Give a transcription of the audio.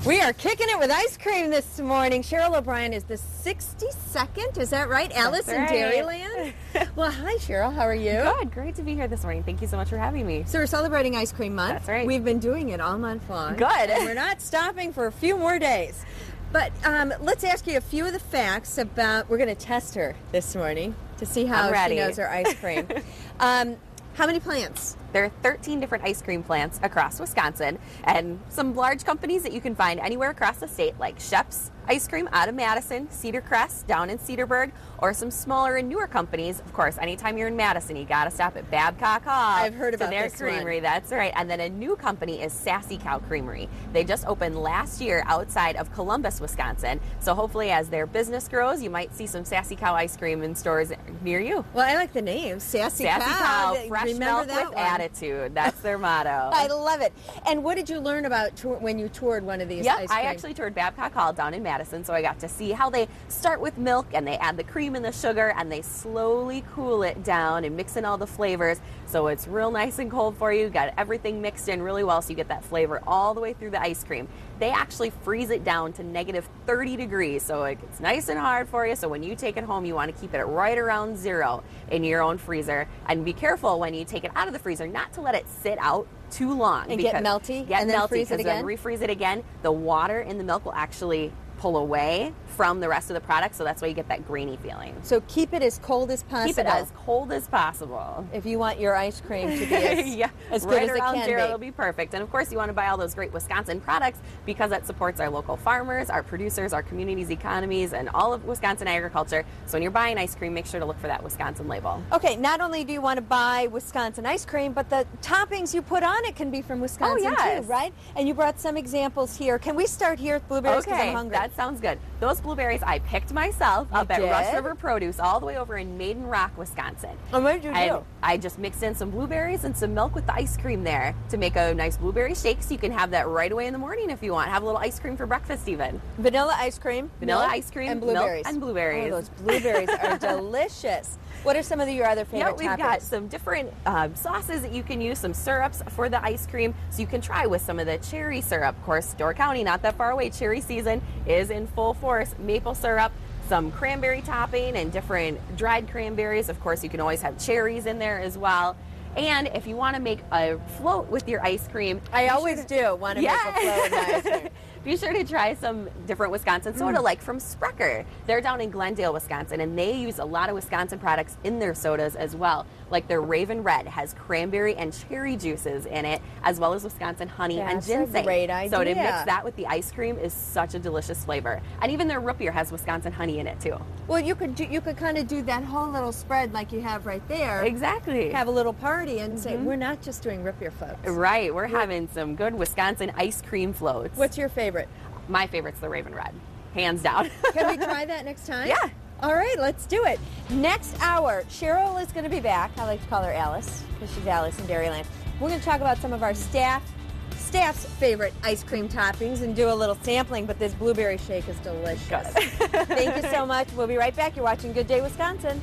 We are kicking it with ice cream this morning. Cheryl O'Brien is the 62nd, is that right? Alice in Dairyland. Well, hi Cheryl, how are you? Good, great to be here this morning. Thank you so much for having me. So we're celebrating Ice Cream Month. That's right. We've been doing it all month long. Good. And we're not stopping for a few more days. But let's ask you a few of the facts about, we're going to test her this morning to see how she knows her ice cream. How many plants? There are 13 different ice cream plants across Wisconsin, and some large companies that you can find anywhere across the state, like Shep's Ice Cream out of Madison, Cedar Crest down in Cedarburg, or some smaller and newer companies. Of course, anytime you're in Madison, you got to stop at Babcock Hall. I've heard about their this creamery. one. That's right. And then a new company is Sassy Cow Creamery. They just opened last year outside of Columbus, Wisconsin. So hopefully, as their business grows, you might see some Sassy Cow ice cream in stores near you. Well, I like the name, Sassy Cow. Fresh milk with attitude. That's their motto. I love it. And what did you learn about when you toured one of these ice cream? I actually toured Babcock Hall down in Madison, so I got to see how they start with milk and they add the cream and the sugar and they slowly cool it down and mix in all the flavors so it's real nice and cold for you. Got everything mixed in really well so you get that flavor all the way through the ice cream. They actually freeze it down to negative 30 degrees, so it gets nice and hard for you. So when you take it home, you want to keep it right around 0 in your own freezer. And be careful when you take it out of the freezer not to let it sit out too long. And get melty? Get and then melty, freeze it again? Then refreeze it again. The water in the milk will actually pull away from the rest of the product, so that's why you get that grainy feeling. So keep it as cold as possible. Keep it as cold as possible. If you want your ice cream to be as good right as it around can 0, be. it'll be perfect. And of course, you want to buy all those great Wisconsin products because that supports our local farmers, our producers, our communities' economies, and all of Wisconsin agriculture. So when you're buying ice cream, make sure to look for that Wisconsin label. Okay, not only do you want to buy Wisconsin ice cream, but the toppings you put on it can be from Wisconsin too, right? And you brought some examples here. Can we start here with blueberries because I'm hungry? That sounds good. Those blueberries I picked myself up at Rush River Produce all the way over in Maiden Rock, Wisconsin. And what did you do? I just mixed in some blueberries and some milk with the ice cream there to make a nice blueberry shake, so you can have that right away in the morning if you want. Have a little ice cream for breakfast even. Vanilla ice cream. Vanilla ice cream. And blueberries. Milk and blueberries. Oh, those blueberries are delicious. What are some of your other favorite toppings? We've got some different sauces that you can use, some syrups for the ice cream, so you can try with some of the cherry syrup. Of course, Door County, not that far away, cherry season is in full force. Maple syrup, some cranberry topping, and different dried cranberries. Of course, you can always have cherries in there as well. And if you want to make a float with your ice cream, I always do want to make a float with my ice cream. Be sure to try some different Wisconsin soda, like from Sprecher. They're down in Glendale, Wisconsin, and they use a lot of Wisconsin products in their sodas as well. Like their Raven Red has cranberry and cherry juices in it, as well as Wisconsin honey and ginseng. That's a great idea. So to mix that with the ice cream is such a delicious flavor. And even their root beer has Wisconsin honey in it too. Well, you could kind of do that whole little spread like you have right there. Exactly. Have a little party and say, we're not just doing root beer floats. Right. We're having some good Wisconsin ice cream floats. What's your favorite? My favorite's the Raven Red, hands down. Can we try that next time? Yeah. All right, let's do it. Next hour, Cheryl is going to be back. I like to call her Alice because she's Alice in Dairyland. We're going to talk about some of our staff's favorite ice cream toppings and do a little sampling, but this blueberry shake is delicious. Good. Thank you so much. We'll be right back. You're watching Good Day Wisconsin.